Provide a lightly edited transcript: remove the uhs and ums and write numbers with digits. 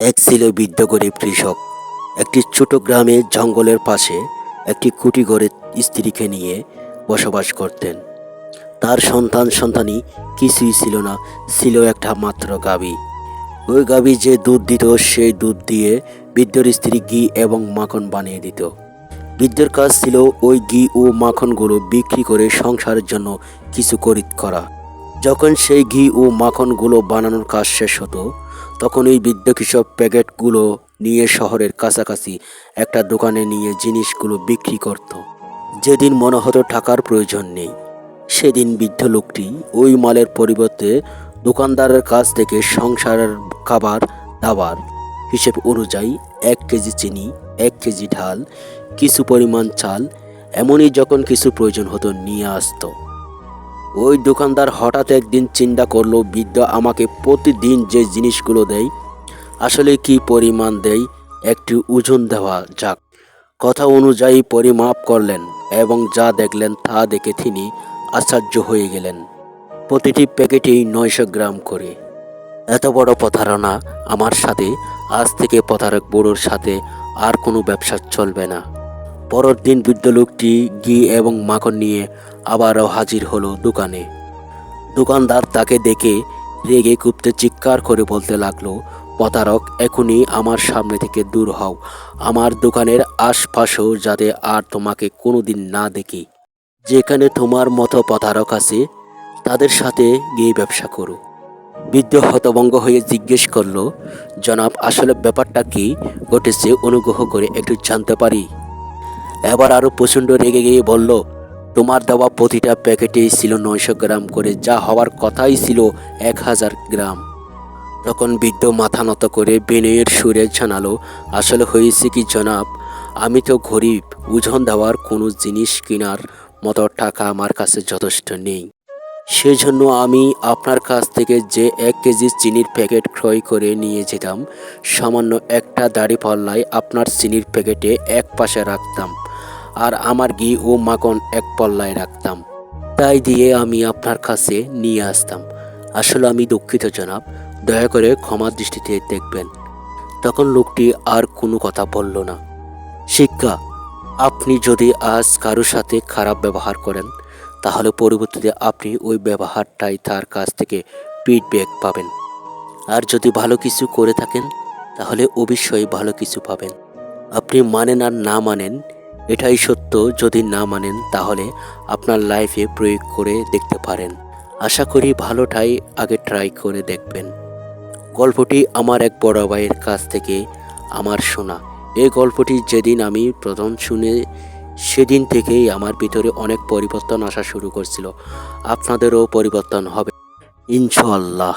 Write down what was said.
এক ছিল বৃদ্ধ গরিব কৃষক। একটি ছোট গ্রামে জঙ্গলের পাশে একটি কুটি ঘরে স্ত্রীকে নিয়ে বসবাস করতেন। তার সন্তানি কিছুই ছিল না, ছিল একটা মাত্র গাভী। ওই গাভী যে দুধ দিত, সেই দুধ দিয়ে বৃদ্ধর স্ত্রী ঘি এবং মাখন বানিয়ে দিত। বৃদ্ধর কাজ ছিল ওই ঘি ও মাখনগুলো বিক্রি করে সংসারের জন্য কিছু খরিদ করা। যখন সেই ঘি ও মাখনগুলো বানানোর কাজ শেষ হতো, তখন এই বৃদ্ধ কৃষক প্যাকেটগুলো নিয়ে শহরের কাছাকাছি একটা দোকানে নিয়ে জিনিসগুলো বিক্রি করত। যেদিন মনে হতো টাকার প্রয়োজন নেই, সেদিন বৃদ্ধ লোকটি ওই মালের পরিবর্তে দোকানদারের কাছ থেকে সংসারের খাবার দাবার হিসেব অনুযায়ী 1 কেজি চিনি, 1 কেজি ঢাল, কিছু পরিমাণ চাল, এমনই যখন কিছু প্রয়োজন হতো নিয়ে আসতো। ওই দোকানদার হঠাৎ একদিন চিন্তা করলো, বৃদ্ধ আমাকে প্রতিদিন যে জিনিসগুলো দেয়, আসলে কি পরিমাণ দেয়, একটু ওজন দেওয়া যাক। কথা অনুযায়ী পরিমাপ করলেন এবং যা দেখলেন তা দেখে তিনি আশ্চর্য হয়ে গেলেন। প্রতিটি প্যাকেটেই 900 গ্রাম করে। এত বড় প্রতারণা আমার সাথে! আজ থেকে প্রতারক বুড়োর সাথে আর কোনো ব্যবসা চলবে না। পরের দিন বৃদ্ধ লোকটি ঘি এবং মাখন নিয়ে আবারও হাজির হলো দোকানে। দোকানদার তাকে দেখে রেগে কুপতে চিৎকার করে বলতে লাগলো, প্রতারক, এখনই আমার সামনে থেকে দূর হও। আমার দোকানের আশপাশেও যাতে আর তোমাকে কোনোদিন না দেখি। যেখানে তোমার মতো প্রতারক আছে, তাদের সাথে গিয়ে ব্যবসা করো। বৃদ্ধ হতভম্ব হয়ে জিজ্ঞেস করলো, জনাব, আসলে ব্যাপারটা কি ঘটেছে অনুগ্রহ করে একটু জানতে পারি? এবার আরো প্রচণ্ড রেগে গিয়ে বলল, তোমার দেওয়া প্রতিটা প্যাকেটেই ছিল 900 গ্রাম করে, যা হওয়ার কথাই ছিল 1000 গ্রাম। তখন বৃদ্ধ মাথা নত করে বিনয়ের সুরে জানালো, আসলে হয়েছে কি জনাব, আমি তো গরিব, ওজন দেওয়ার কোনো জিনিস কেনার মতো টাকা আমার কাছে যথেষ্ট নেই। সেজন্য আমি আপনার কাছ থেকে যে 1 কেজি চিনির প্যাকেট ক্রয় করে নিয়ে যেতাম, সামান্য একটা দাঁড়িপাল্লায় আপনার চিনির প্যাকেটে এক পাশে রাখতাম, আর আমার ঘি ও মাখন এক পাল্লায় রাখতাম। তাই দিয়ে আমি আপনার কাছে নিয়ে আসতাম। আসলে আমি দুঃখিত জনাব, দয়া করে ক্ষমার দৃষ্টিতে দেখবেন। তখন লোকটি আর কোনো কথা বলল না। শিক্ষা: আপনি যদি আজ কারোর সাথে খারাপ ব্যবহার করেন, তাহলে পরবর্তীতে আপনি ওই ব্যবহারটাই তার কাছ থেকে ফিডব্যাক পাবেন। আর যদি ভালো কিছু করে থাকেন, তাহলে অবশ্যই ভালো কিছু পাবেন। আপনি মানেন আর না মানেন, এটাই সত্য। যদি না মানেন, তাহলে আপনার লাইফে প্রয়োগ করে দেখতে পারেন। আশা করি ভালোটাই আগে ট্রাই করে দেখবেন। গল্পটি আমার এক বড় ভাইয়ের কাছ থেকে আমার শোনা। এই গল্পটি যেদিন আমি প্রথম শুনে, সেদিন থেকেই আমার ভিতরে অনেক পরিবর্তন আসা শুরু করছিল। আপনাদেরও পরিবর্তন হবে ইনশাআল্লাহ।